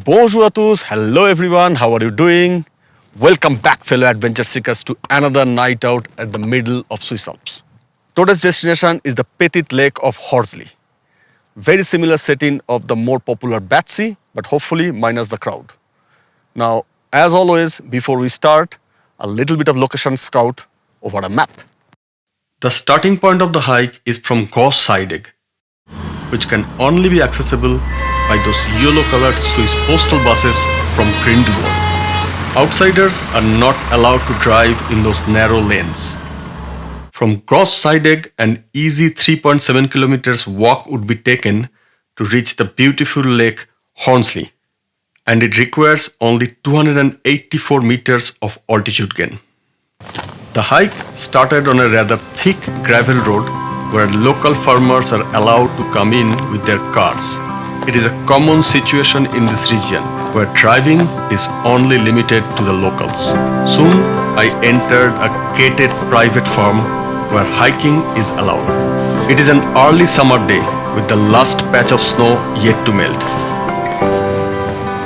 Bonjour à tous, hello everyone, how are you doing? Welcome back fellow adventure seekers to another night out at the middle of Swiss Alps. Today's destination is the petite lake of Hornseeli. Very similar setting of the more popular Sea, but hopefully minus the crowd. Now, as always, before we start, a little bit of location scout over a map. The starting point of the hike is from Hornseeli, which can only be accessible by those yellow-colored Swiss postal buses from Grindelwald. Outsiders are not allowed to drive in those narrow lanes. From Hornseeli, an easy 3.7 kilometers walk would be taken to reach the beautiful lake Hornseeli, and it requires only 284 meters of altitude gain. The hike started on a rather thick gravel road where local farmers are allowed to come in with their cars. It is a common situation in this region where driving is only limited to the locals. Soon, I entered a gated private farm where hiking is allowed. It is an early summer day with the last patch of snow yet to melt.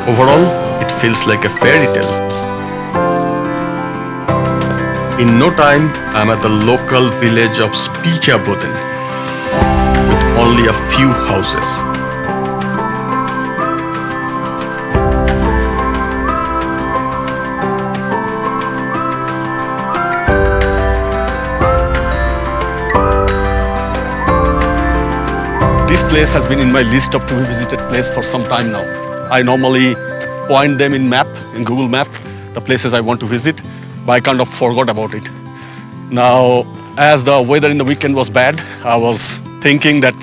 Overall, it feels like a fairy tale. In no time, I am at the local village of Spichaboden with only a few houses. This place has been in my list of to be visited place for some time now. I normally point them in Google Map, the places I want to visit, but I kind of forgot about it. Now, as the weather in the weekend was bad, I was thinking that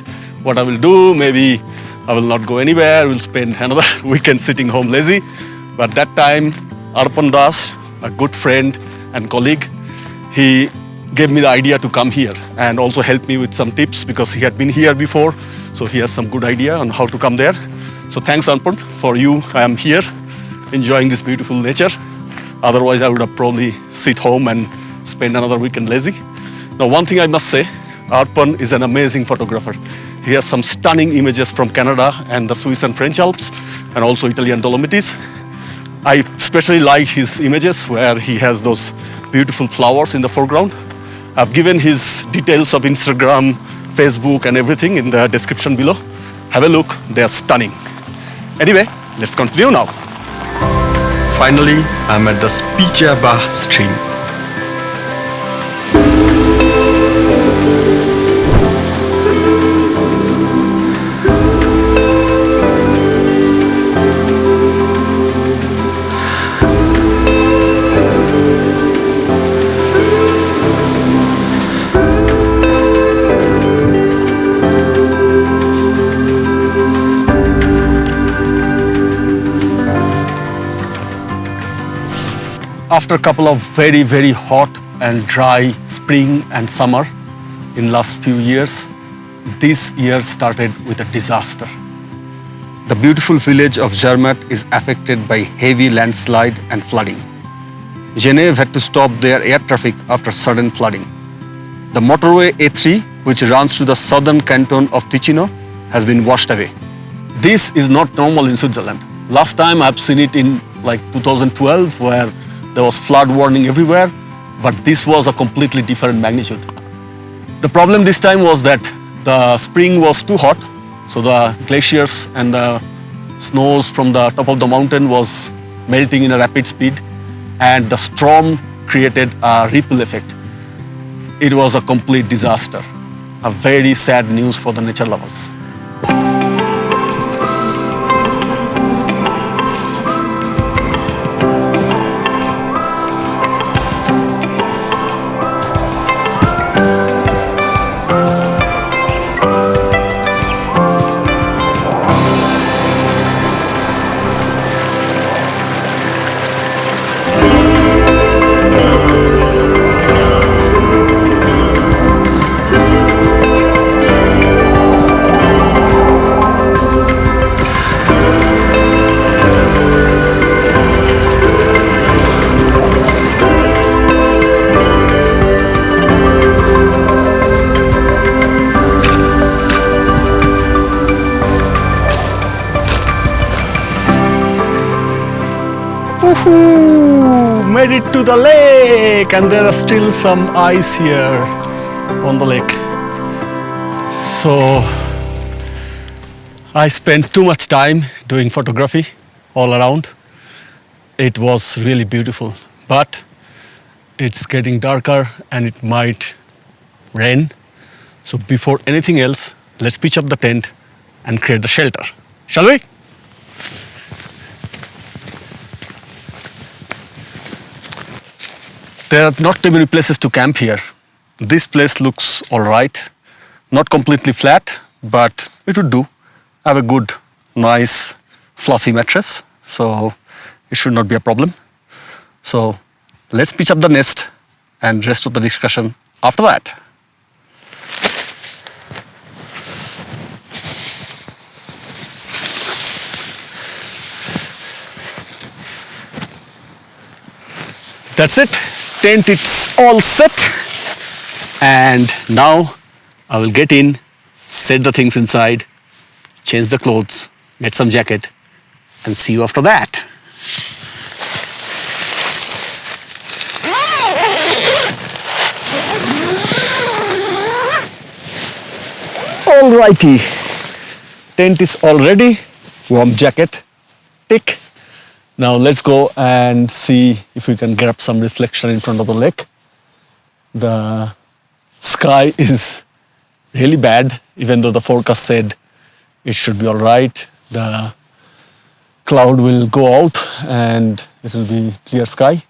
what I will do, maybe I will not go anywhere, will spend another weekend sitting home lazy. But that time, Arpan Das, a good friend and colleague, he gave me the idea to come here and also help me with some tips because he had been here before. So he has some good idea on how to come there. So thanks Arpan, for you I am here enjoying this beautiful nature. Otherwise I would have probably sit home and spend another weekend lazy. Now one thing I must say, Arpan is an amazing photographer. He has some stunning images from Canada and the Swiss and French Alps and also Italian Dolomites. I especially like his images where he has those beautiful flowers in the foreground. I've given his details of Instagram, Facebook and everything in the description below. Have a look, they are stunning. Anyway, let's continue now. Finally, I'm at the Spichaba stream. After a couple of very hot and dry spring and summer in last few years, this year started with a disaster. The beautiful village of Zermatt is affected by heavy landslide and flooding. Genève had to stop their air traffic after sudden flooding. The motorway A3, which runs to the southern canton of Ticino, has been washed away. This is not normal in Switzerland. Last time I've seen it in like 2012 where there was flood warning everywhere, but this was a completely different magnitude. The problem this time was that the spring was too hot, so the glaciers and the snows from the top of the mountain was melting in a rapid speed, and the storm created a ripple effect. It was a complete disaster. A very sad news for the nature lovers. Woohoo! Made it to the lake, and there are still some ice here on the lake. So I spent too much time doing photography all around. It was really beautiful, but it's getting darker and it might rain. So before anything else, let's pitch up the tent and create the shelter. Shall we? There are not too many places to camp here. This place looks all right. Not completely flat, but it would do. I have a good, nice, fluffy mattress, so it should not be a problem. So let's pitch up the nest and rest of the discussion after that. That's it. Tent is all set. And now I will get in, set the things inside, change the clothes, get some jacket, and see you after that. Alrighty, tent is all ready, warm jacket, tick. Now let's go and see if we can get up some reflection in front of the lake. The sky is really bad, even though the forecast said it should be all right. The cloud will go out and it will be clear sky.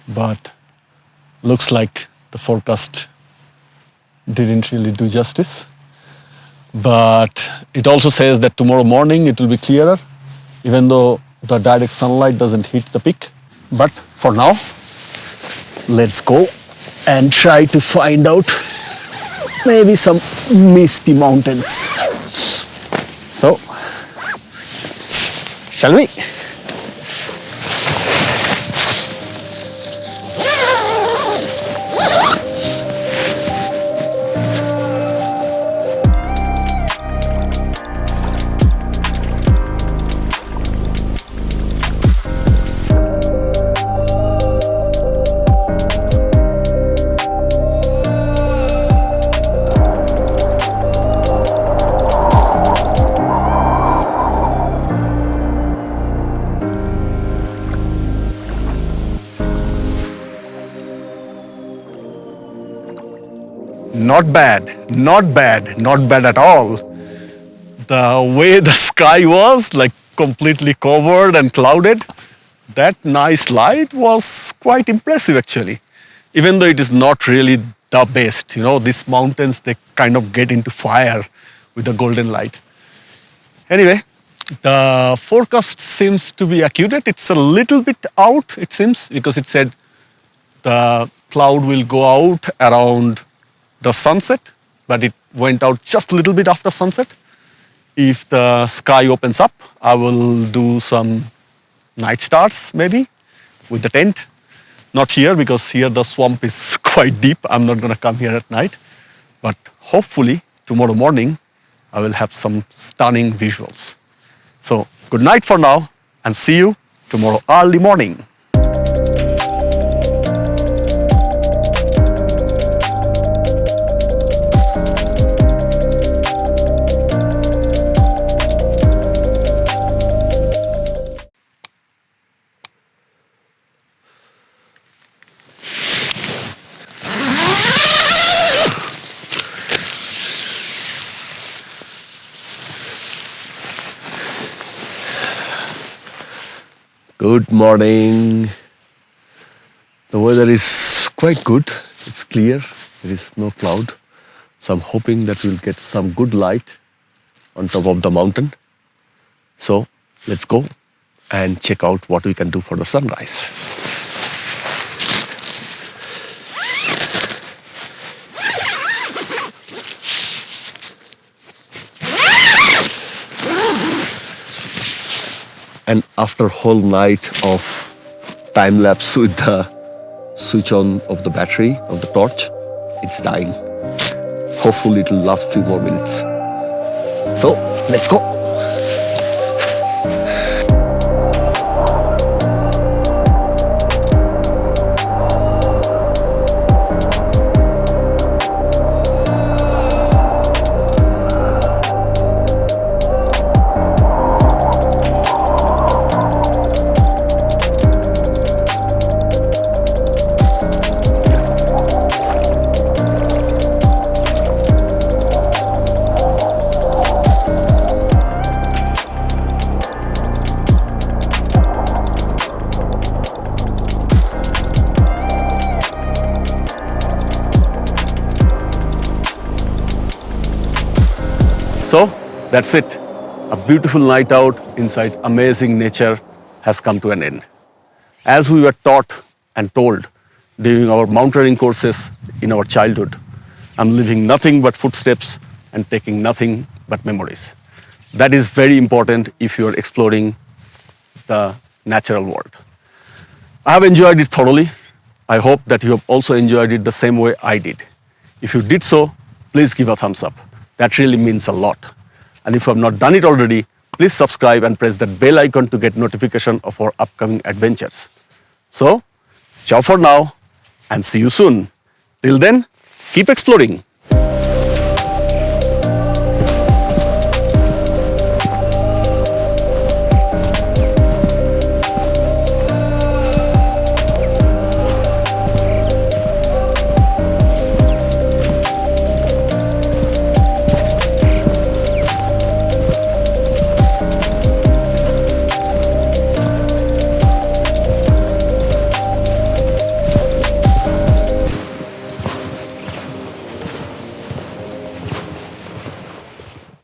But looks like the forecast didn't really do justice. But it also says that tomorrow morning it will be clearer, even though the direct sunlight doesn't hit the peak. But for now, let's go and try to find out maybe some misty mountains. So, shall we? Not bad, not bad, not bad at all. The way the sky was, like completely covered and clouded, that nice light was quite impressive actually. Even though it is not really the best, you know, these mountains, they kind of get into fire with the golden light. Anyway, the forecast seems to be accurate. It's a little bit out, it seems, because it said the cloud will go out around the sunset, but it went out just a little bit after sunset. If the sky opens up, I will do some night stars maybe with the tent. Not here, because here the swamp is quite deep. I'm not going to come here at night. But hopefully tomorrow morning I will have some stunning visuals. So good night for now, and see you tomorrow early morning. Good morning. The weather is quite good. It's clear. There is no cloud. So I'm hoping that we'll get some good light on top of the mountain. So let's go and check out what we can do for the sunrise. And after whole night of time lapse with the switch on of the battery of the torch, it's dying. Hopefully it will last few more minutes. So let's go. So that's it. A beautiful night out inside amazing nature has come to an end. As we were taught and told during our mountaineering courses in our childhood, I'm leaving nothing but footsteps and taking nothing but memories. That is very important if you are exploring the natural world. I have enjoyed it thoroughly. I hope that you have also enjoyed it the same way I did. If you did so, please give a thumbs up. That really means a lot. And if you have not done it already, please subscribe and press that bell icon to get notification of our upcoming adventures. So, ciao for now and see you soon. Till then, keep exploring.